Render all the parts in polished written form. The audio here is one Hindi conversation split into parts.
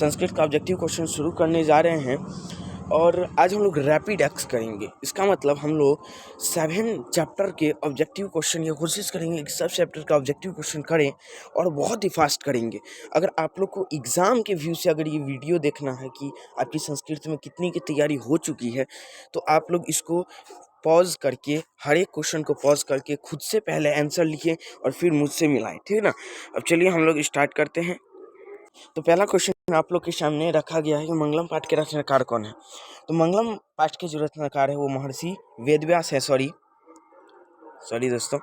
संस्कृत का ऑब्जेक्टिव क्वेश्चन शुरू करने जा रहे हैं और आज हम लोग रैपिड एक्स करेंगे। इसका मतलब हम लोग 7 चैप्टर के ऑब्जेक्टिव क्वेश्चन की कोशिश करेंगे कि सब चैप्टर का ऑब्जेक्टिव क्वेश्चन करें और बहुत ही फास्ट करेंगे। अगर आप लोग को एग्ज़ाम के व्यू से अगर ये वीडियो देखना है कि आपकी संस्कृत में कितनी की तैयारी हो चुकी है, तो आप लोग इसको पॉज करके हर एक क्वेश्चन को पॉज करके खुद से पहले आंसर लिखें और फिर मुझसे मिलाएं, ठीक है ना। अब चलिए हम लोग स्टार्ट करते हैं। तो पहला क्वेश्चन आप लोग के सामने रखा गया है कि मंगलम पाठ के रचनाकार कौन है। तो मंगलम पाठ के जो रचनाकार है वो महर्षि वेदव्यास है। सॉरी दोस्तों,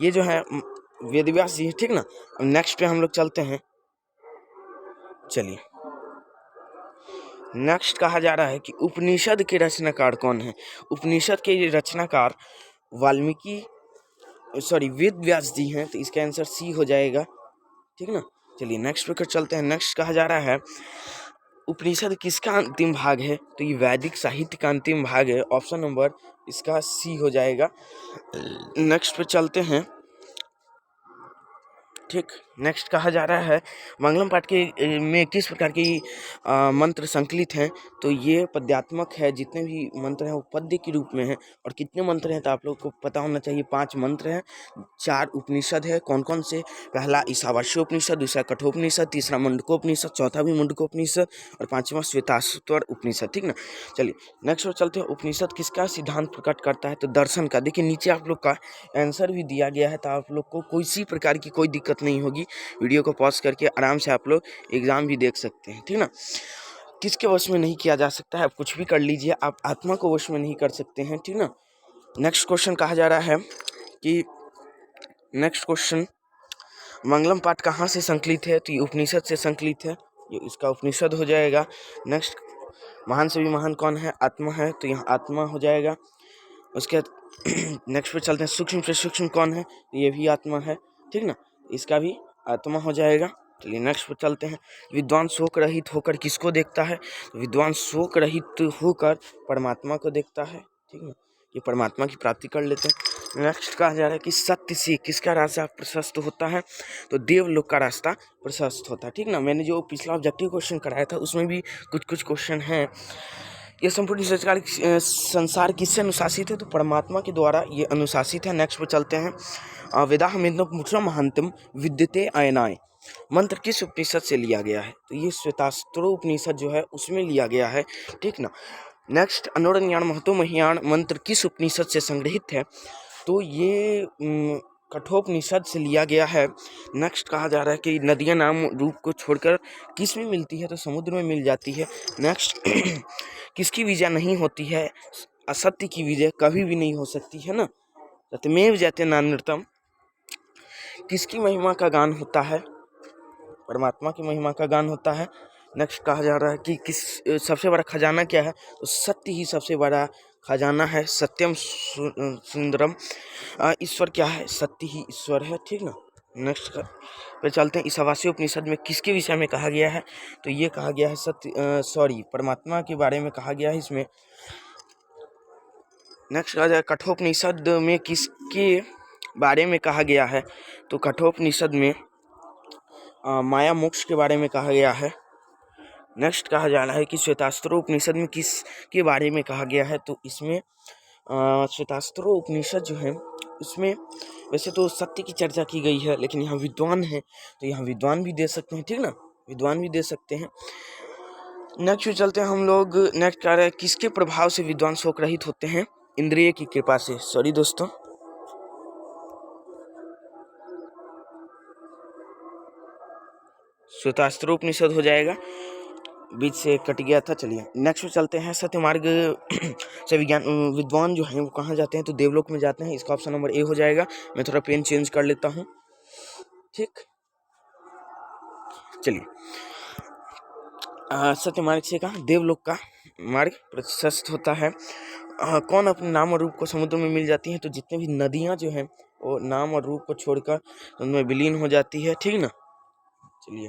ये जो है वेदव्यास जी है, ठीक ना। अब नेक्स्ट पे हम लोग चलते हैं। चलिए नेक्स्ट कहा जा रहा है कि उपनिषद के रचनाकार कौन है। उपनिषद के रचनाकार वेद व्यास जी हैं, तो इसका आंसर सी हो जाएगा, ठीक ना। चलिए नेक्स्ट पे चलते हैं। नेक्स्ट कहा जा रहा है उपनिषद किसका अंतिम भाग है। तो ये वैदिक साहित्य का अंतिम भाग है। ऑप्शन नंबर इसका सी हो जाएगा। नेक्स्ट पे चलते हैं, ठीक। नेक्स्ट कहा जा रहा है मंगलम पाठ के में किस प्रकार की मंत्र संकलित हैं। तो ये पद्यात्मक है। जितने भी मंत्र हैं वो पद्य के रूप में हैं। और कितने मंत्र हैं तो आप लोग को पता होना चाहिए। 5 मंत्र हैं, 4 उपनिषद है। कौन कौन से? पहला ईशावास्य उपनिषद, दूसरा कठोपनिषद, तीसरा मुंडकोपनिषद, चौथा भी मुंडकोपनिषद और 5वां श्वेताश्वतर उपनिषद, ठीक ना। चलिए नेक्स्ट पर चलते हैं। उपनिषद किसका सिद्धांत प्रकट करता है। तो दर्शन का। देखिए नीचे आप लोग का आंसर भी दिया गया है, तो आप लोग को किसी प्रकार की कोई दिक्कत नहीं होगी। वीडियो को पॉज करके आराम से आप लोग एग्जाम भी देख सकते हैं, ठीक ना। किसके वश में नहीं किया जा सकता है, आप कुछ भी कर लीजिए, आप आत्मा को वश में नहीं कर सकते हैं, ठीक ना। नेक्स्ट क्वेश्चन कहा जा रहा है कि नेक्स्ट क्वेश्चन मंगलम पाठ कहाँ से संकलित है। तो ये उपनिषद से संकलित है, ये इसका उपनिषद हो जाएगा। नेक्स्ट महान से भी महान कौन है। आत्मा है, तो यहाँ आत्मा हो जाएगा। उसके बाद नेक्स्ट पे चलते हैं। सूक्ष्म से सूक्ष्म कौन है। ये भी आत्मा है, ठीक ना। इसका भी आत्मा हो जाएगा। चलिए नेक्स्ट पे चलते हैं। विद्वान शोक रहित होकर किसको देखता है। विद्वान शोक रहित होकर परमात्मा को देखता है, ठीक ना। ये परमात्मा की प्राप्ति कर लेते हैं। नेक्स्ट कहा जा रहा है कि सत्य से किसका रास्ता प्रशस्त होता है। तो देवलोक का रास्ता प्रशस्त होता है, ठीक ना। मैंने जो पिछला ऑब्जेक्टिव क्वेश्चन कराया था उसमें भी कुछ क्वेश्चन हैं। ये संपूर्ण संसार किससे अनुशासित है। तो परमात्मा के द्वारा ये अनुशासित है। नेक्स्ट पे चलते हैं। वेदाहमिन्द्रमुत्रम महंतम विद्यते अयनाय मंत्र किस उपनिषद से लिया गया है। तो ये श्वेतास्त्रो उपनिषद जो है उसमें लिया गया है, ठीक ना। नेक्स्ट अनुरण्याण महतो महियाण मंत्र किस उपनिषद से संग्रहित है। तो ये कठोपनिषद से लिया गया है। नेक्स्ट कहा जा रहा है कि नदियां नाम रूप को छोड़कर किस में मिलती है। तो समुद्र में मिल जाती है। नेक्स्ट किसकी विजय नहीं होती है। असत्य की विजय कभी भी नहीं हो सकती है ना। सत्यमेव जयते नान्यतम किसकी महिमा का गान होता है। परमात्मा की महिमा का गान होता है। नेक्स्ट कहा जा रहा है कि किस सबसे बड़ा खजाना क्या है। तो सत्य ही सबसे बड़ा खजाना है। सत्यम सुंदरम ईश्वर क्या है। सत्य ही ईश्वर है, ठीक ना। नेक्स्ट पे चलते हैं। ईशावास्य उपनिषद में किसके विषय में कहा गया है। तो ये कहा गया है परमात्मा के बारे में कहा गया है इसमें। नेक्स्ट कहा जाए कठोपनिषद में किसके बारे में कहा गया है। तो कठोपनिषद में माया मोक्ष के बारे में कहा गया है। नेक्स्ट कहा जा रहा है कि श्वेतास्त्रो उपनिषद में किसके बारे में कहा गया है। तो इसमें श्वेतास्त्रो उपनिषद जो है उसमें वैसे तो सत्य की चर्चा की गई है, लेकिन यहाँ विद्वान है तो यहाँ विद्वान भी दे सकते हैं, ठीक ना। विद्वान भी दे सकते हैं। नेक्स्ट चलते हैं हम लोग। नेक्स्ट कह रहे हैं किसके प्रभाव से विद्वान शोक रहित होते हैं। इंद्रिय की कृपा से। सॉरी दोस्तों, श्वेतास्त्रो उपनिषद हो जाएगा, बीच से कट गया था। चलिए नेक्स्ट पे चलते हैं। सत्यमार्ग से विद्वान जो हैं वो कहाँ जाते हैं। तो देवलोक में जाते हैं। इसका ऑप्शन नंबर ए हो जाएगा। मैं थोड़ा पेन चेंज कर लेता हूँ, ठीक। चलिए सत्यमार्ग से कहा देवलोक का मार्ग प्रशस्त होता है। कौन अपने नाम और रूप को समुद्र में मिल जाती हैं। तो जितने भी नदियाँ जो हैं वो नाम और रूप को छोड़कर उनमें विलीन हो जाती है, ठीक ना। चलिए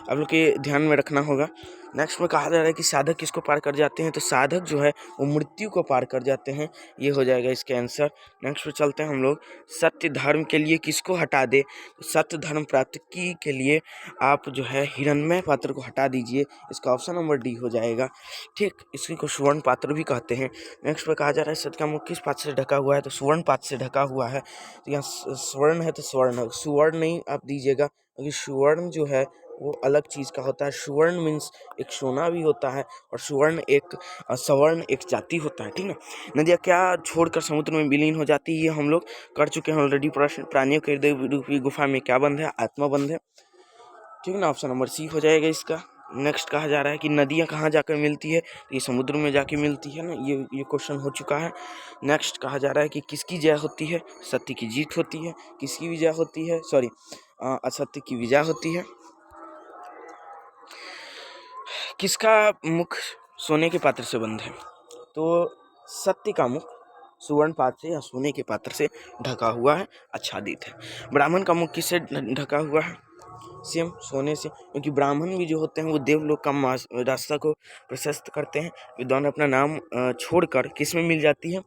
आप लोग के ध्यान में रखना होगा। नेक्स्ट में कहा जा रहा है कि साधक किसको पार कर जाते हैं, तो साधक जो है वो मृत्यु को पार कर जाते हैं, ये हो जाएगा इसके आंसर। नेक्स्ट पे चलते हैं हम लोग, सत्य धर्म के लिए किसको हटा दे, तो सत्य धर्म प्राप्ति के लिए आप जो है हिरण्मय पात्र को हटा दीजिए, इसका ऑप्शन नंबर डी हो जाएगा। ठीक, इसी को सुवर्ण पात्र भी कहते हैं। नेक्स्ट पे कहा जा रहा है सत्य का मुख किस पात्र से ढका हुआ है, तो सुवर्ण पात्र से ढका हुआ है। तो यहाँ स्वर्ण है तो स्वर्ण, सुवर्ण नहीं आप दीजिएगा, क्योंकि सुवर्ण जो है वो अलग चीज़ का होता है। सुवर्ण मीन्स एक सोना भी होता है, और सुवर्ण एक सवर्ण एक जाति होता है, ठीक ना। नदियाँ क्या छोड़कर समुद्र में विलीन हो जाती है, हम लोग कर चुके हैं ऑलरेडी प्रश्न। प्राणियों के हृदय रूपी गुफा में क्या बंद है, आत्मा बंद है, ठीक ना, ऑप्शन नंबर सी हो जाएगा इसका। नेक्स्ट कहा जा रहा है कि नदियाँ कहाँ जाकर मिलती है, तो ये समुद्र में जाके मिलती है ना, ये क्वेश्चन हो चुका है। नेक्स्ट कहा जा रहा है कि किसकी जय होती है, सत्य की जीत होती है। किसकी विजय होती है, सॉरी असत्य की विजय होती है। किसका मुख सोने के पात्र से बंद है, तो सत्य का मुख सुवर्ण पात्र से या सोने के पात्र से ढका हुआ है, आच्छादित है। ब्राह्मण का मुख किससे ढका हुआ है, सेम सोने से, क्योंकि ब्राह्मण भी जो होते हैं वो देवलोक का रास्ता को प्रशस्त करते हैं। विद्वान अपना नाम छोड़कर किस में मिल जाती है,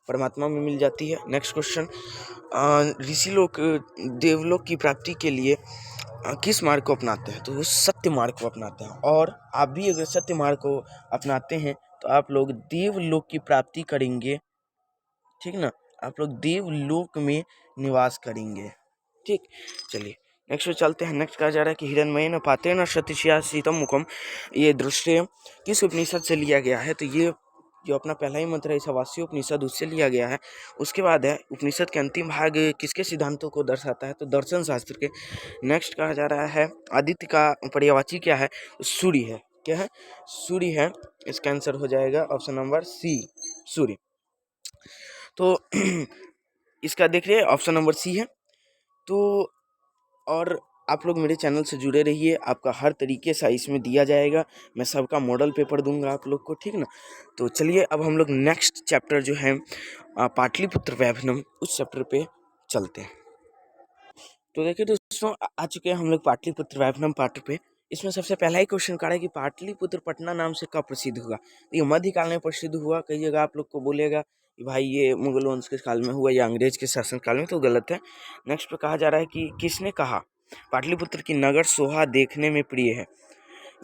परमात्मा में मिल जाती है। नेक्स्ट क्वेश्चन, ऋषि लोग देवलोक की प्राप्ति के लिए किस मार्ग को अपनाते हैं, तो वो सत्य मार्ग को अपनाते हैं। और आप भी अगर सत्य मार्ग को अपनाते हैं तो आप लोग देवलोक की प्राप्ति करेंगे, ठीक ना, आप लोग देवलोक में निवास करेंगे। ठीक, चलिए नेक्स्ट पे चलते हैं। नेक्स्ट कहा जा रहा है कि हिरण्मयेन पात्रेण सतीशया सीतम मुखम, ये दृश्य किस उपनिषद से लिया गया है, तो ये जो अपना पहला ही मंत्र है ईशावास्य उपनिषद, उससे लिया गया है। उसके बाद है उपनिषद के अंतिम भाग किसके सिद्धांतों को दर्शाता है, तो दर्शन शास्त्र के। नेक्स्ट कहा जा रहा है आदित्य का पर्यायवाची क्या है, सूर्य है। क्या है, सूर्य है, इसका आंसर हो जाएगा ऑप्शन नंबर सी, सूर्य। तो इसका देख रहे ऑप्शन नंबर सी है। तो और आप लोग मेरे चैनल से जुड़े रहिए, आपका हर तरीके से इसमें दिया जाएगा, मैं सबका मॉडल पेपर दूंगा आप लोग को, ठीक ना। तो चलिए अब हम लोग नेक्स्ट चैप्टर जो है पाटलिपुत्र वैभवनम, उस चैप्टर पे चलते हैं। तो देखिए दोस्तों, आ चुके हैं हम लोग पाटलिपुत्र वैभवनम पार्ट पे। इसमें सबसे पहला ही क्वेश्चन का है कि पाटलिपुत्र पटना नाम से कब प्रसिद्ध हुआ। ये मध्यकाल में प्रसिद्ध हुआ। कई जगह आप लोग को बोलेगा कि भाई ये मुगल वंश के काल में हुआ या अंग्रेज के शासन काल में, तो गलत है। नेक्स्ट पे कहा जा रहा है कि किसने कहा पाटलिपुत्र की नगर शोभा देखने में प्रिय है,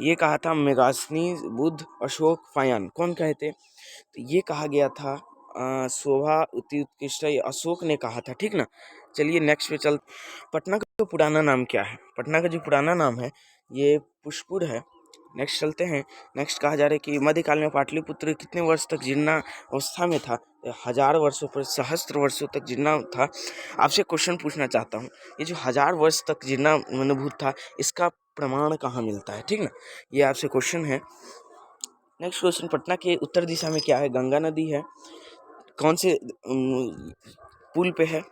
ये कहा था मेगास्थनीज, बुद्ध, अशोक, फायान। कौन कहे थे, तो ये कहा गया था शोभा अति उत्कृष्ट, ये अशोक ने कहा था, ठीक ना। चलिए नेक्स्ट पे चल, पटना का जो पुराना नाम क्या है, पटना का जो पुराना नाम है ये पुष्पुर है। नेक्स्ट चलते हैं। नेक्स्ट कहा जा रहा है कि मध्यकाल में पाटलिपुत्र कितने वर्ष तक जीर्ण अवस्था में था, 1000 वर्षों पर सहस्त्र वर्षों तक जीर्ण था। आपसे क्वेश्चन पूछना चाहता हूँ, ये जो 1000 वर्ष तक जीर्ण अनुभूत था, इसका प्रमाण कहाँ मिलता है, ठीक ना, ये आपसे क्वेश्चन है। नेक्स्ट क्वेश्चन, पटना के उत्तर दिशा में क्या है, गंगा नदी है, कौन से पुल पे है,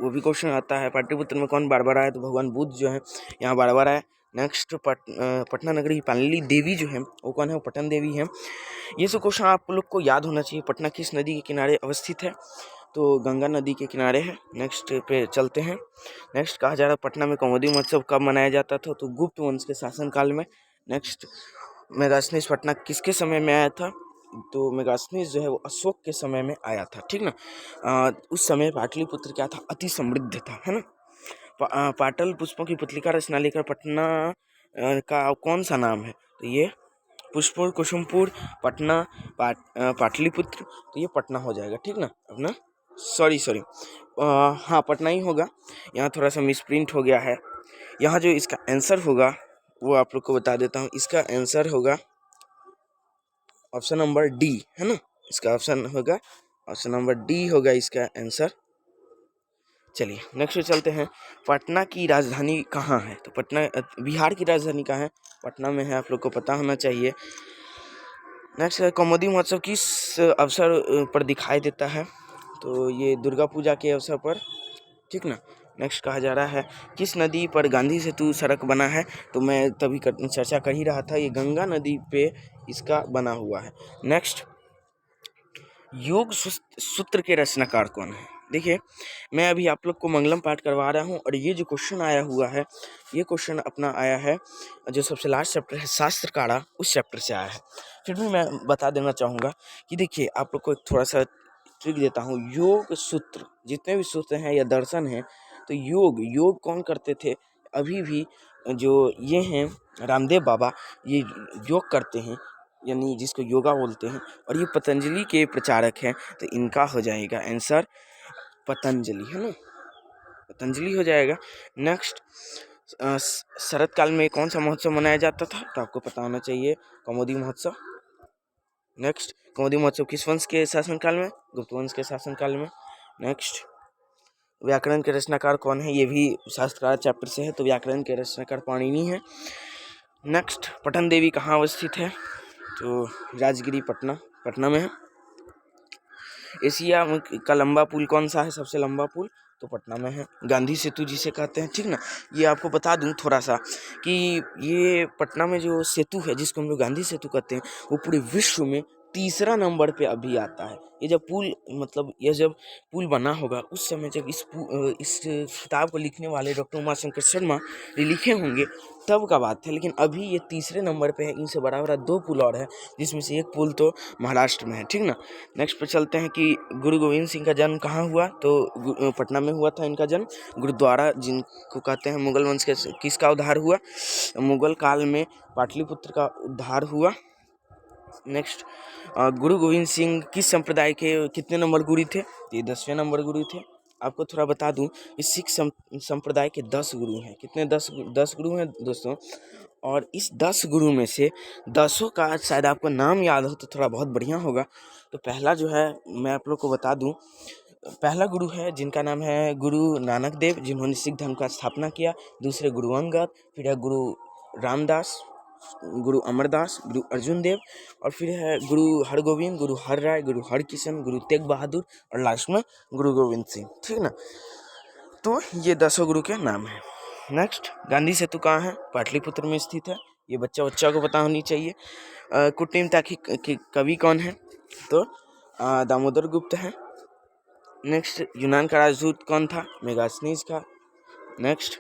वो भी क्वेश्चन आता है। पाटलिपुत्र में कौन बार बार आया, तो भगवान बुद्ध जो है यहाँ बार बार आए। नेक्स्ट पटना नगरी की पालनी देवी जो है वो कौन है, वो पटन देवी है। ये सब क्वेश्चन आप लोग को याद होना चाहिए। पटना किस नदी के किनारे अवस्थित है, तो गंगा नदी के किनारे है। नेक्स्ट पे चलते हैं। नेक्स्ट कहा जा रहा है पटना में कौमुदी महोत्सव कब मनाया जाता था, तो गुप्त वंश के शासनकाल में। नेक्स्ट, मेगास्थनीज पटना किसके समय में आया था, तो मेगास्थनीज जो है वो अशोक के समय में आया था, ठीक ना। उस समय पाटलिपुत्र क्या था, अति समृद्ध था, है ना। पाटल पुष्पों की पुतलिका रचना लेकर पटना का कौन सा नाम है, तो ये पुष्पुर, कुसुमपुर, पटना, पाटलिपुत्र, तो ये पटना हो जाएगा, ठीक ना। अपना सॉरी हाँ पटना ही होगा। यहाँ थोड़ा सा मिसप्रिंट हो गया है। यहाँ जो इसका आंसर होगा वो आप लोग को बता देता हूँ। इसका आंसर होगा ऑप्शन नंबर डी, है ना। इसका ऑप्शन होगा ऑप्शन नंबर डी होगा इसका आंसर। चलिए नेक्स्ट पे चलते हैं। पटना की राजधानी कहाँ है, तो पटना बिहार की राजधानी कहाँ है, पटना में है, आप लोग को पता होना चाहिए। नेक्स्ट है कौमुदी महोत्सव किस अवसर पर दिखाई देता है, तो ये दुर्गा पूजा के अवसर पर, ठीक ना। नेक्स्ट कहा जा रहा है किस नदी पर गांधी सेतु सड़क बना है, तो मैं तभी चर्चा कर ही रहा था, ये गंगा नदी पे इसका बना हुआ है। नेक्स्ट, योग सूत्र के रचनाकार कौन है, देखिए, मैं अभी आप लोग को मंगलम पाठ करवा रहा हूँ और ये जो क्वेश्चन आया हुआ है, ये क्वेश्चन अपना आया है जो सबसे लास्ट चैप्टर है शास्त्र काढ़ा, उस चैप्टर से आया है। फिर भी मैं बता देना चाहूँगा कि देखिए, आप लोग को एक थोड़ा सा ट्रिक देता हूँ। योग सूत्र, जितने भी सूत्र हैं या दर्शन हैं, तो योग कौन करते थे? अभी भी जो ये हैं रामदेव बाबा, ये योग करते हैं, यानी जिसको योगा बोलते हैं, और ये पतंजलि के प्रचारक हैं। तो इनका हो जाएगा आंसर पतंजलि, है ना, पतंजलि हो जाएगा। नेक्स्ट, शरद काल में कौन सा महोत्सव मनाया जाता था? तो आपको पता होना चाहिए, कौमुदी महोत्सव। नेक्स्ट, कौमुदी महोत्सव किस वंश के शासनकाल में? गुप्त वंश के शासनकाल में। नेक्स्ट, व्याकरण के रचनाकार कौन है? ये भी शास्त्रकार चैप्टर से है, तो व्याकरण के रचनाकार पाणिनि है। नेक्स्ट, पटन देवी कहाँ अवस्थित है? तो राजगिरी पटना में है। एशिया का लंबा पुल कौन सा है? सबसे लंबा पुल तो पटना में है, गांधी सेतु जिसे कहते हैं, ठीक ना। ये आपको बता दूं थोड़ा सा कि ये पटना में जो सेतु है, जिसको हम लोग गांधी सेतु कहते हैं, वो पूरे विश्व में तीसरा नंबर पे अभी आता है। ये जब पुल बना होगा, उस समय जब इस किताब को लिखने वाले डॉक्टर उमाशंकर शर्मा ये लिखे होंगे, तब का बात है। लेकिन अभी ये तीसरे नंबर पे है। इनसे बराबर 2 पुल और है, जिसमें से एक पुल तो महाराष्ट्र में है, ठीक ना। नेक्स्ट पे चलते हैं कि गुरु गोविंद सिंह का जन्म कहाँ हुआ? तो पटना में हुआ था इनका जन्म। गुरुद्वारा जिनको कहते हैं, मुगल वंश के किसका उद्धार हुआ? मुगल काल में पाटलिपुत्र का उद्धार हुआ। नेक्स्ट, गुरु गोविंद सिंह किस संप्रदाय के कितने नंबर गुरु थे? ये 10वें नंबर गुरु थे। आपको थोड़ा बता दूं, इस सिख संप्रदाय के 10 गुरु हैं। कितने? 10 गुरु हैं दोस्तों। और इस 10 गुरु में से 10 का शायद आपको नाम याद हो तो थोड़ा बहुत बढ़िया होगा। तो पहला जो है, मैं आप लोग को बता दूं, पहला गुरु है जिनका नाम है गुरु नानक देव, जिन्होंने सिख धर्म का स्थापना किया। दूसरे गुरु अंगद, फिर है गुरु रामदास, गुरु अमरदास, गुरु अर्जुन देव, और फिर है गुरु हरगोविंद, गुरु हर राय, गुरु हरकिशन, गुरु तेग बहादुर, और लास्ट में गुरु गोविंद सिंह, ठीक ना। तो ये 10 गुरु के नाम है। नेक्स्ट, गांधी सेतु कहाँ है? पाटलिपुत्र में स्थित है। ये बच्चा को पता होनी चाहिए। कुटुम्बता की कवि कौन है? तो दामोदर गुप्त है। नेक्स्ट, यूनान का राजदूत कौन था? मेगास्थनीज का। नेक्स्ट,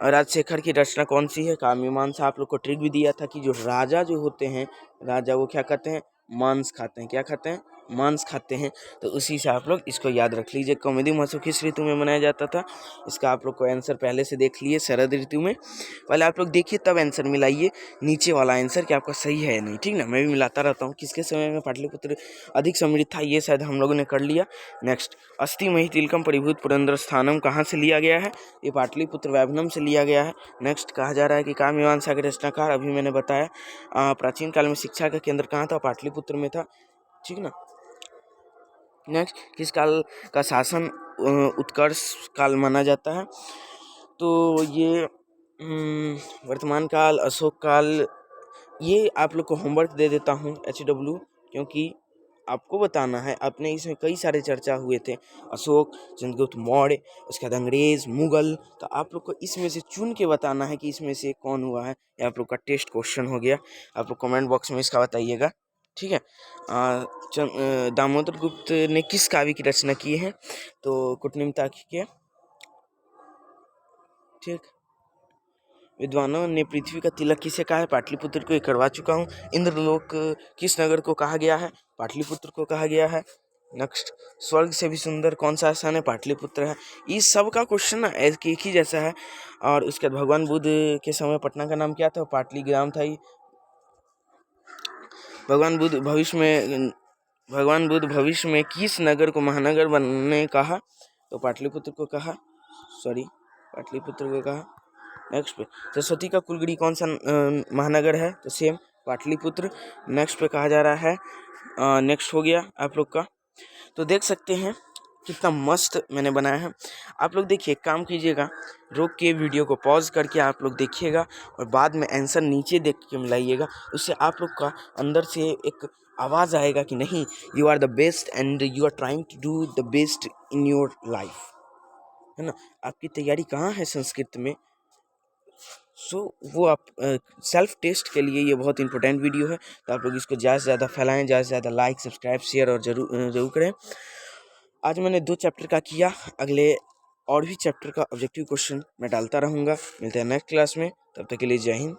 राजशेखर की रचना कौन सी है? काव्यमीमांसा। आप लोग को ट्रिक भी दिया था कि जो राजा जो होते हैं, राजा वो क्या कहते हैं? मांस खाते हैं। क्या खाते हैं? मांस खाते हैं। तो उसी से आप लोग इसको याद रख लीजिए। कौमुदी महोत्सव किस ऋतु में मनाया जाता था? इसका आप लोग को आंसर पहले से देख लिए, शरद ऋतु में। पहले आप लोग देखिए, तब आंसर मिलाइए नीचे वाला आंसर कि आपका सही है या नहीं, ठीक ना। मैं भी मिलाता रहता हूँ। किसके समय में पाटलिपुत्र अधिक समृद्ध था? ये शायद हम लोगों ने कर लिया। नेक्स्ट, अस्ति मही तिलकम परिभूत पुरंदर स्थानम कहाँ से लिया गया है? ये पाटलिपुत्र वैभवनम से लिया गया है। नेक्स्ट, कहा जा रहा है कि काव्यमीमांसा के रचनाकार, अभी मैंने बताया, प्राचीन काल में शिक्षा का केंद्र कहाँ था? पाटलिपुत्र में था, ठीक ना। नेक्स्ट, किस काल का शासन उत्कर्ष काल माना जाता है? तो ये वर्तमान काल, अशोक काल। ये आप लोग को होमवर्क दे देता हूँ HW, क्योंकि आपको बताना है। अपने इसमें कई सारे चर्चा हुए थे, अशोक, चंद्रगुप्त मौर्य, उसके बाद अंग्रेज, मुगल। तो आप लोग को इसमें से चुन के बताना है कि इसमें से कौन हुआ है। ये आप लोग का टेस्ट क्वेश्चन हो गया। आप लोग कमेंट बॉक्स में इसका बताइएगा, ठीक है। दामोदर गुप्त ने किस काव्य की रचना की है? तो कुटुम्बता के, ठीक। विद्वानों ने पृथ्वी का तिलक किसे कहा है? पाटलिपुत्र को। ये करवा चुका हूँ। इंद्रलोक किस नगर को कहा गया है? पाटलिपुत्र को कहा गया है। नेक्स्ट, स्वर्ग से भी सुंदर कौन सा स्थान है? पाटलिपुत्र है। इस सब का क्वेश्चन ना एक ही जैसा है। और उसके बाद भगवान बुद्ध के समय पटना का नाम क्या था? पाटलीग्राम था। भगवान बुद्ध भविष्य में किस नगर को महानगर बनने कहा? तो पाटलिपुत्र को कहा, पाटलिपुत्र को कहा। नेक्स्ट पे, सरस्वती का कुलगुरु कौन सा महानगर है? तो सेम पाटलिपुत्र। नेक्स्ट पे कहा जा रहा है, नेक्स्ट हो गया आप लोग का। तो देख सकते हैं कितना मस्त मैंने बनाया है। आप लोग देखिए, काम कीजिएगा, रोक के वीडियो को पॉज करके आप लोग देखिएगा और बाद में आंसर नीचे देख के मिलाइएगा। उससे आप लोग का अंदर से एक आवाज़ आएगा कि नहीं, you are the best and you are trying to do the best in your life, है ना। आपकी तैयारी कहाँ है संस्कृत में? वो आप सेल्फ टेस्ट के लिए ये बहुत इंपॉर्टेंट वीडियो है। तो आप लोग इसको ज़्यादा से ज़्यादा फैलाएं, ज़्यादा से ज़्यादा लाइक, सब्सक्राइब, शेयर और जरूर करें। आज मैंने 2 चैप्टर का किया, अगले और भी चैप्टर का ऑब्जेक्टिव क्वेश्चन मैं डालता रहूँगा। मिलते हैं नेक्स्ट क्लास में, तब तक के लिए जय हिंद।